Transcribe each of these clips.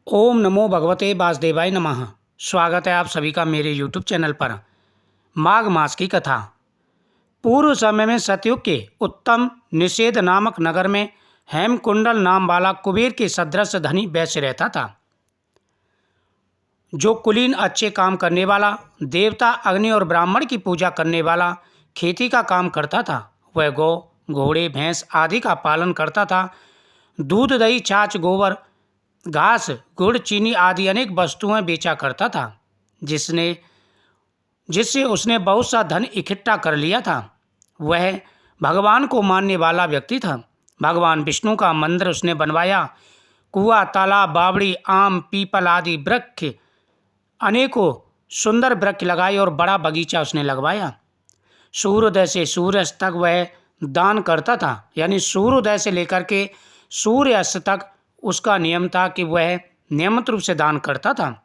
ओम नमो भगवते वासुदेवाय नमः। स्वागत है आप सभी का मेरे यूट्यूब चैनल पर। माघ मास की कथा। पूर्व समय में सतयुग के उत्तम निषेध नामक नगर में हेमकुंडल नाम वाला कुबेर के सदृश धनी वैश्य रहता था, जो कुलीन अच्छे काम करने वाला, देवता अग्नि और ब्राह्मण की पूजा करने वाला, खेती का काम करता था। वह गौ, घोड़े, भैंस आदि का पालन करता था। दूध, दही, छाछ, गोबर, घास, गुड़, चीनी आदि अनेक वस्तुएं बेचा करता था, जिससे उसने बहुत सा धन इकट्ठा कर लिया था। वह भगवान को मानने वाला व्यक्ति था। भगवान विष्णु का मंदिर उसने बनवाया। कुआं, तालाब, बावड़ी, आम, पीपल आदि वृक्ष, अनेकों सुंदर वृक्ष लगाए और बड़ा बगीचा उसने लगवाया। सूर्योदय से सूर्यास्त तक वह दान करता था, यानी सूर्योदय से लेकर के सूर्यास्त तक उसका नियम था कि वह नियमित रूप से दान करता था।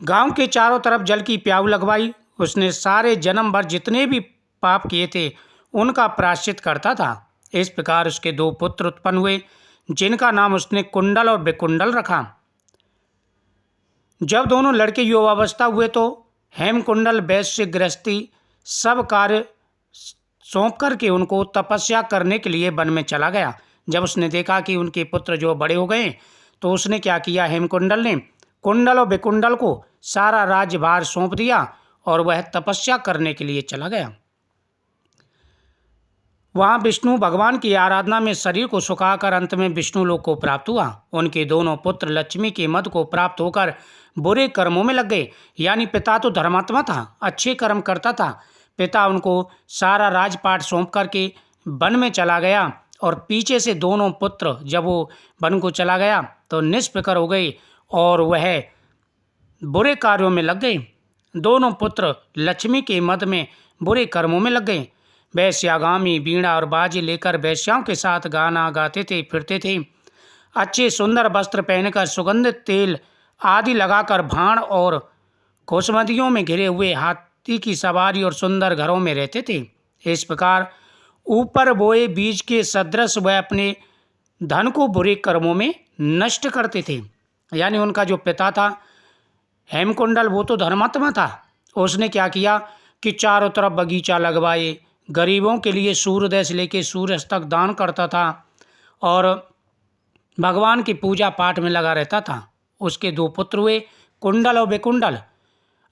गांव के चारों तरफ जल की प्याऊ लगवाई। उसने सारे जन्म भर जितने भी पाप किए थे उनका प्रायश्चित करता था। इस प्रकार उसके दो पुत्र उत्पन्न हुए, जिनका नाम उसने कुंडल और विकुंडल रखा। जब दोनों लड़के युवावस्था हुए तो हेमकुंडल वैश्य गृहस्थी सब कार्य सौंप करके उनको तपस्या करने के लिए वन में चला गया। जब उसने देखा कि उनके पुत्र जो बड़े हो गए तो उसने क्या किया, हेमकुंडल ने कुंडल और विकुंडल को सारा राज्यभार सौंप दिया और वह तपस्या करने के लिए चला गया। वहाँ विष्णु भगवान की आराधना में शरीर को सुखाकर अंत में विष्णु लोक को प्राप्त हुआ। उनके दोनों पुत्र लक्ष्मी के मद को प्राप्त होकर बुरे कर्मों में लग गए। यानी पिता तो धर्मात्मा था, अच्छे कर्म करता था। पिता उनको सारा राजपाट सौंप करके वन में चला गया और पीछे से दोनों पुत्र जब वो वन को चला गया तो निष्प्रकर हो गए और वह बुरे कार्यों में लग गए। दोनों पुत्र लक्ष्मी के मद में बुरे कर्मों में लग गए। वैश्यागामी बीड़ा और बाजे लेकर वैश्याओं के साथ गाना गाते थे, फिरते थे। अच्छे सुंदर वस्त्र पहनकर, सुगंधित तेल आदि लगाकर, भाण और खुशमदियों में घिरे हुए हाथी की सवारी और सुंदर घरों में रहते थे। इस प्रकार ऊपर बोए बीज के सदृश वह अपने धन को बुरे कर्मों में नष्ट करते थे। यानी उनका जो पिता था हेमकुंडल, वो तो धर्मात्मा था। उसने क्या किया कि चारों तरफ बगीचा लगवाए, गरीबों के लिए सूर्योदय से लेकर सूर्यास्त तक दान करता था और भगवान की पूजा पाठ में लगा रहता था। उसके दो पुत्र हुए, कुंडल और विकुंडल।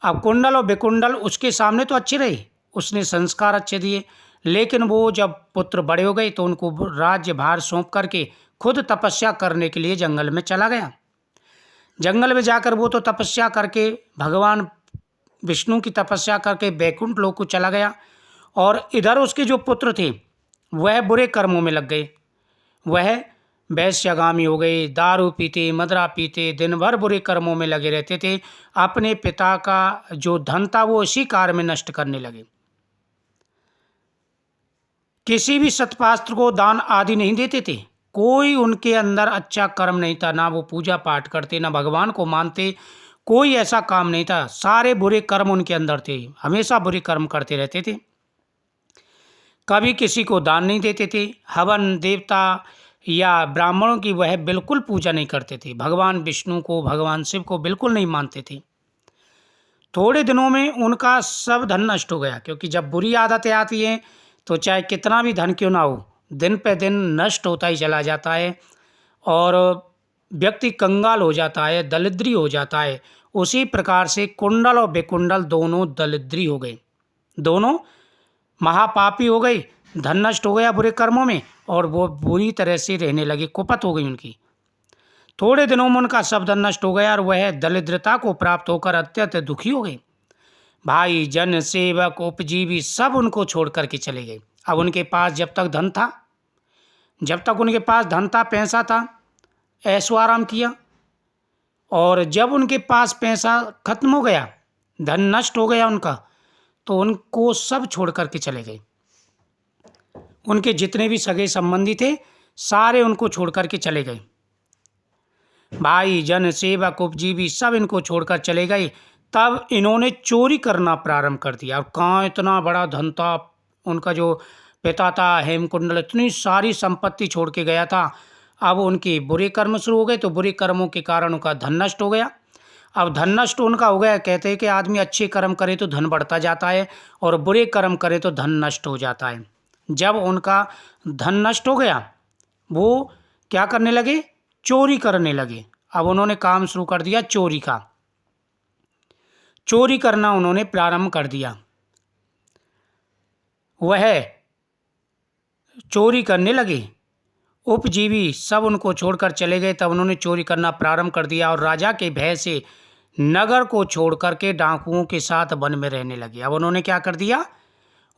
अब कुंडल और विकुंडल उसके सामने तो अच्छे रहे, उसने संस्कार अच्छे दिए, लेकिन वो जब पुत्र बड़े हो गए तो उनको राज्य भार सौंप करके खुद तपस्या करने के लिए जंगल में चला गया। जंगल में जाकर वो तो तपस्या करके भगवान विष्णु की तपस्या करके बैकुंठ लोक को चला गया और इधर उसके जो पुत्र थे वह बुरे कर्मों में लग गए। वह वैश्यगामी हो गए, दारू पीते, मदरा पीते, दिन भर बुरे कर्मों में लगे रहते थे। अपने पिता का जो धन था वो इसी कार्य में नष्ट करने लगे। किसी भी सत्पात्र को दान आदि नहीं देते थे। कोई उनके अंदर अच्छा कर्म नहीं था, ना वो पूजा पाठ करते, ना भगवान को मानते। कोई ऐसा काम नहीं था, सारे बुरे कर्म उनके अंदर थे, हमेशा बुरे कर्म करते रहते थे। कभी किसी को दान नहीं देते थे। हवन, देवता या ब्राह्मणों की वह बिल्कुल पूजा नहीं करते थे। भगवान विष्णु को, भगवान शिव को बिल्कुल नहीं मानते थे। थोड़े दिनों में उनका सब धन नष्ट हो गया, क्योंकि जब बुरी आदतें आती हैं तो चाहे कितना भी धन क्यों ना हो, दिन पे दिन नष्ट होता ही चला जाता है और व्यक्ति कंगाल हो जाता है, दरिद्री हो जाता है। उसी प्रकार से कुंडल और विकुंडल दोनों दरिद्री हो गए, दोनों महापापी हो गए, धन नष्ट हो गया बुरे कर्मों में और वो बुरी तरह से रहने लगे, कुपत हो गई उनकी। थोड़े दिनों में उनका सब धन नष्ट हो गया और वह दरिद्रता को प्राप्त होकर अत्यंत दुखी हो गए। भाई, जन, सेवक, उपजीवी सब उनको छोड़ करके चले गए। अब उनके पास जब तक उनके पास धन था, पैसा था, ऐशो आराम किया, और जब उनके पास पैसा खत्म हो गया, धन नष्ट हो गया उनका, तो उनको सब छोड़ करके चले गए। उनके जितने भी सगे संबंधी थे सारे उनको छोड़ करके चले गए। भाई, जन, सेवक, उपजीवी सब इनको छोड़कर चले गए। तब इन्होंने चोरी करना प्रारंभ कर दिया। और कहाँ इतना बड़ा धन था, उनका जो पिता था हेमकुंडल इतनी सारी संपत्ति छोड़ के गया था। अब उनके बुरे कर्म शुरू हो गए, तो बुरे कर्मों के कारण उनका धन नष्ट हो गया। अब धन नष्ट उनका हो गया, कहते हैं कि आदमी अच्छे कर्म करे तो धन बढ़ता जाता है और बुरे कर्म करे तो धन नष्ट हो जाता है। जब उनका धन नष्ट हो गया, वो क्या करने लगे, चोरी करने लगे। अब उन्होंने काम शुरू कर दिया चोरी का, चोरी करना उन्होंने प्रारंभ कर दिया। वह चोरी करने लगे, उपजीवी सब उनको छोड़कर चले गए। तब उन्होंने चोरी करना प्रारंभ कर दिया और राजा के भय से नगर को छोड़ करके डाकुओं के साथ वन में रहने लगे। अब उन्होंने क्या कर दिया,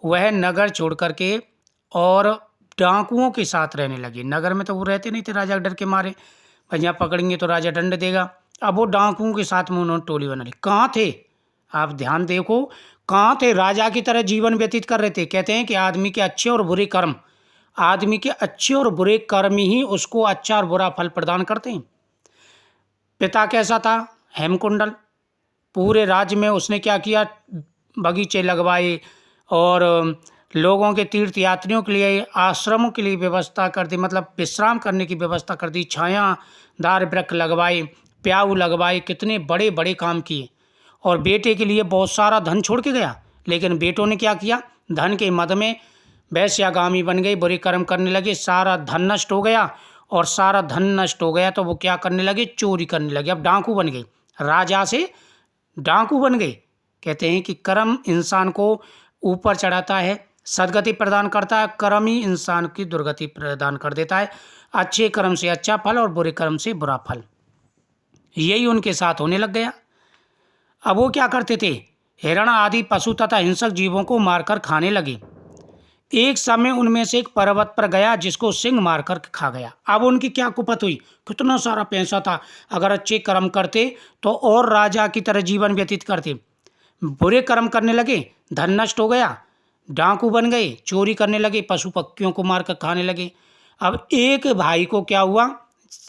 वह नगर छोड़ करके और डाकुओं के साथ रहने लगे। नगर में तो वो रहते नहीं थे राजा डर के मारे, भाई यहाँ पकड़ेंगे तो राजा दंड देगा। अब वो डाकुओं के साथ में उन्होंने टोली बना ली। कहाँ थे, आप ध्यान देखो, कहाँ थे, राजा की तरह जीवन व्यतीत कर रहे थे। कहते हैं कि आदमी के अच्छे और बुरे कर्म, आदमी के अच्छे और बुरे कर्म ही उसको अच्छा और बुरा फल प्रदान करते हैं। पिता कैसा था, हेमकुंडल, पूरे राज्य में उसने क्या किया, बगीचे लगवाए और लोगों के तीर्थ यात्रियों के लिए आश्रमों के लिए व्यवस्था कर दी, मतलब विश्राम करने की व्यवस्था कर दी, छायादार वृक्ष लगवाए, प्याऊ लगवाए, कितने बड़े बड़े काम किए। और बेटे के लिए बहुत सारा धन छोड़ के गया, लेकिन बेटों ने क्या किया, धन के मद में वैश्यागामी बन गए, बुरे कर्म करने लगे, सारा धन नष्ट हो गया। और सारा धन नष्ट हो गया तो वो क्या करने लगे, चोरी करने लगे। अब डाकू बन गए, राजा से डाकू बन गए। कहते हैं कि कर्म इंसान को ऊपर चढ़ाता है, सदगति प्रदान करता है, कर्म ही इंसान की दुर्गति प्रदान कर देता है। अच्छे कर्म से अच्छा फल और बुरे कर्म से बुरा फल, यही उनके साथ होने लग गया। अब वो क्या करते थे, हिरण आदि पशु तथा हिंसक जीवों को मारकर खाने लगे। एक समय उनमें से एक पर्वत पर गया जिसको सिंह मारकर खा गया। अब उनकी क्या कुपत हुई, कितना सारा पैसा था, अगर अच्छे कर्म करते तो और राजा की तरह जीवन व्यतीत करते। बुरे कर्म करने लगे, धन नष्ट हो गया, डाकू बन गए, चोरी करने लगे, पशु पक्षियों को मारकर खाने लगे। अब एक भाई को क्या हुआ,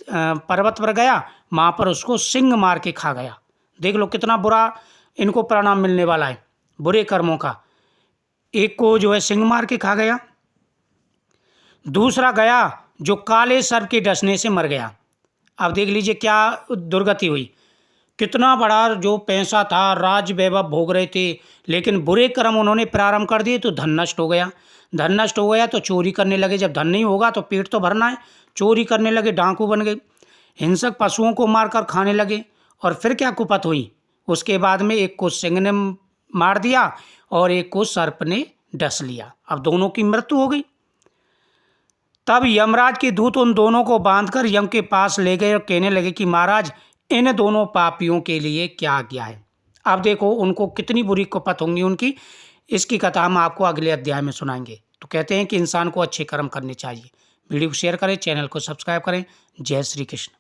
पर्वत पर गया, वहाँ पर उसको सिंह मार के खा गया। देख लो कितना बुरा इनको परिणाम मिलने वाला है बुरे कर्मों का। एक को जो है सिंह मार के खा गया, दूसरा गया जो काले सर्प के डसने से मर गया। अब देख लीजिए क्या दुर्गति हुई, कितना बड़ा जो पैसा था, राज वैभव भोग रहे थे, लेकिन बुरे कर्म उन्होंने प्रारंभ कर दिए तो धन नष्ट हो गया। धन नष्ट हो गया तो चोरी करने लगे, जब धन नहीं होगा तो पेट तो भरना है, चोरी करने लगे, डाकू बन गए, हिंसक पशुओं को मारकर खाने लगे। और फिर क्या कुपत हुई, उसके बाद में एक को सिंह ने मार दिया और एक को सर्प ने डस लिया। अब दोनों की मृत्यु हो गई। तब यमराज के दूत उन दोनों को बांधकर यम के पास ले गए और कहने लगे कि महाराज, इन दोनों पापियों के लिए क्या आज्ञा है। अब देखो उनको कितनी बुरी कुपत होंगी उनकी, इसकी कथा हम आपको अगले अध्याय में सुनाएंगे। तो कहते हैं कि इंसान को अच्छे कर्म करने चाहिए। वीडियो को शेयर करें, चैनल को सब्सक्राइब करें। जय श्री कृष्ण।